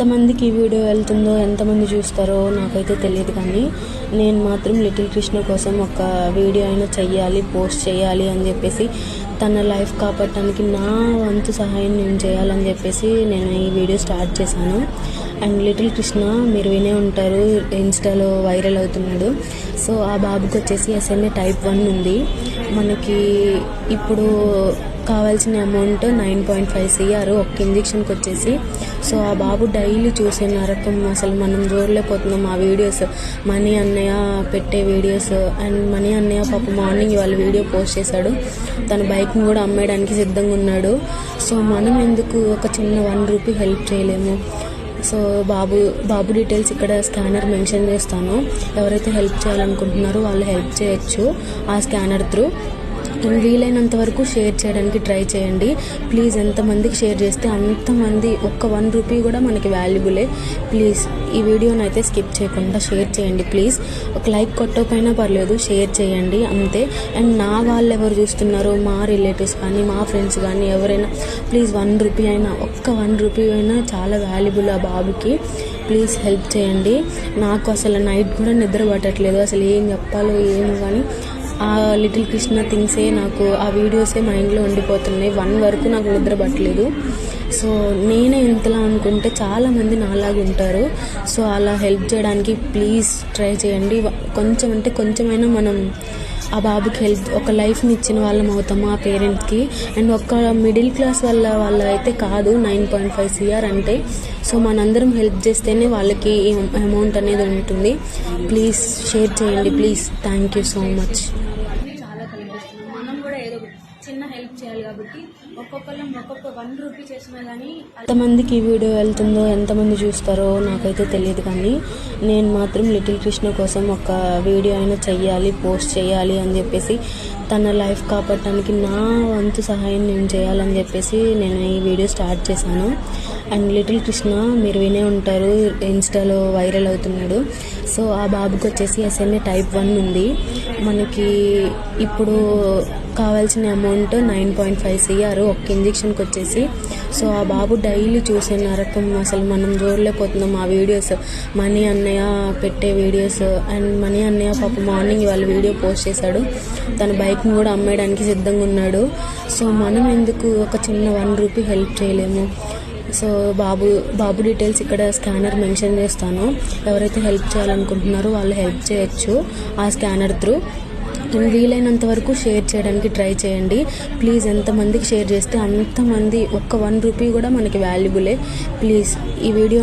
ఎంతమందికి ఈ వీడియో వెళ్తుందో, ఎంతమంది చూస్తారో నాకైతే తెలియదు, కానీ నేను మాత్రం లిటిల్ కృష్ణ కోసం ఒక వీడియో అయినా చెయ్యాలి, పోస్ట్ చేయాలి అని చెప్పేసి, తన లైఫ్ కాపాడటానికి నా వంతు సహాయం నేను చేయాలని చెప్పేసి నేను ఈ వీడియో స్టార్ట్ చేశాను. అండ్ లిటిల్ కృష్ణ మీరు వినే ఉంటారు, ఇన్స్టాలో వైరల్ అవుతున్నాడు. సో ఆ బాబుకి వచ్చేసి SMA type 1 ఉంది. మనకి ఇప్పుడు కావాల్సిన అమౌంట్ 9.5 CR ఒక్క ఇంజెక్షన్కి వచ్చేసి. సో ఆ బాబు డైలీ చూసే నరకం అసలు మనం చూడలేకపోతున్నాం. ఆ వీడియోస్ మనీ అన్నయ్య పెట్టే వీడియోస్, అండ్ మనీ అన్నయ్య పాప మార్నింగ్ ఇవాళ వీడియో పోస్ట్ చేశాడు, తన బైక్ని కూడా అమ్మేయడానికి సిద్ధంగా ఉన్నాడు. సో మనం ఎందుకు ఒక చిన్న 1 రూపీ హెల్ప్ చేయలేము? సో బాబు డీటెయిల్స్ ఇక్కడ స్కానర్ మెన్షన్ చేస్తాను. ఎవరైతే హెల్ప్ చేయాలనుకుంటున్నారో వాళ్ళు హెల్ప్ చేయొచ్చు ఆ స్కానర్ త్రూ. వీలైనంత వరకు షేర్ చేయడానికి ట్రై చేయండి ప్లీజ్. ఎంతమందికి షేర్ చేస్తే అంతమంది, ఒక్క 1 రూపీ కూడా మనకి వాల్యుబులే. ప్లీజ్ ఈ వీడియోని అయితే స్కిప్ చేయకుండా షేర్ చేయండి ప్లీజ్. ఒక లైక్ కొట్టకపోయినా పర్లేదు, షేర్ చేయండి అంతే. అండ్ నా వాళ్ళు ఎవరు చూస్తున్నారో, మా రిలేటివ్స్ కానీ మా ఫ్రెండ్స్ కానీ ఎవరైనా ప్లీజ్ 1 రూపీ అయినా, ఒక్క 1 రూపీ అయినా చాలా వాల్యుబుల్ ఆ బాబుకి. ప్లీజ్ హెల్ప్ చేయండి. నాకు అసలు నైట్ కూడా నిద్ర పట్టట్లేదు, అసలు ఏం చెప్పాలో ఏమో, కానీ ఆ లిటిల్ కృష్ణ థింగ్సే నాకు, ఆ వీడియోసే మైండ్లో ఉండిపోతున్నాయి. 1 వరకు నాకు నిద్ర పట్టలేదు. సో నేనే ఇంతలా అనుకుంటే చాలామంది నాలాగా ఉంటారు. సో అలా హెల్ప్ చేయడానికి ప్లీజ్ ట్రై చేయండి. కొంచెం అంటే కొంచెమైనా మనం ఆ బాబుకి హెల్ప్, ఒక లైఫ్ని ఇచ్చిన వాళ్ళం అవుతాము ఆ పేరెంట్స్కి. అండ్ ఒక మిడిల్ క్లాస్ వాళ్ళ అయితే కాదు 9.5 CR అంటే. సో మనందరం హెల్ప్ చేస్తేనే వాళ్ళకి అమౌంట్ అనేది ఉంటుంది. ప్లీజ్ షేర్ చేయండి please. Thank you so much. చాలా కనిపిస్తుంది, మనం కూడా ఏదో చిన్న హెల్ప్ చేయాలి కాబట్టి ఒక్కొక్క 1 రూపీ చేసినా కానీ. ఎంతమందికి ఈ వీడియో వెళ్తుందో, ఎంతమంది చూస్తారో నాకైతే తెలియదు, కానీ నేను మాత్రం లిటిల్ కృష్ణ కోసం ఒక వీడియో అయినా చెయ్యాలి, పోస్ట్ చేయాలి అని చెప్పేసి, తన లైఫ్ కాపాడటానికి నా వంతు సహాయం నేను చేయాలని చెప్పేసి నేను ఈ వీడియో స్టార్ట్ చేశాను. అండ్ లిటిల్ కృష్ణ మీరు వినే ఉంటారు, ఇన్స్టాలో వైరల్ అవుతున్నాడు. సో ఆ బాబుకి వచ్చేసి SMA type 1 ఉంది. మనకి ఇప్పుడు కావాల్సిన అమౌంట్ 9.5 CR ఒక్క ఇంజెక్షన్కి వచ్చేసి. సో ఆ బాబు డైలీ చూసే నరకం అసలు మనం చూడలేకపోతున్నాం. ఆ వీడియోస్ మనీ అన్నయ్య పెట్టే వీడియోస్, అండ్ మనీ అన్నయ్య పాప మార్నింగ్ ఇవాళ వీడియో పోస్ట్ చేశాడు, తన బైక్ని కూడా అమ్మేయడానికి సిద్ధంగా ఉన్నాడు. సో మనం ఎందుకు ఒక చిన్న 1 రూపీ హెల్ప్ చేయలేము? సో బాబు డీటెయిల్స్ ఇక్కడ స్కానర్ మెన్షన్ చేస్తాను. ఎవరైతే హెల్ప్ చేయాలనుకుంటున్నారో వాళ్ళు హెల్ప్ చేయొచ్చు ఆ స్కానర్ త్రూ. వీలైనంత వరకు షేర్ చేయడానికి ట్రై చేయండి ప్లీజ్. ఎంతమందికి షేర్ చేస్తే అంతమంది, ఒక్క 1 రూపీ కూడా మనకి వాల్యుబులే. ప్లీజ్ ఈ వీడియో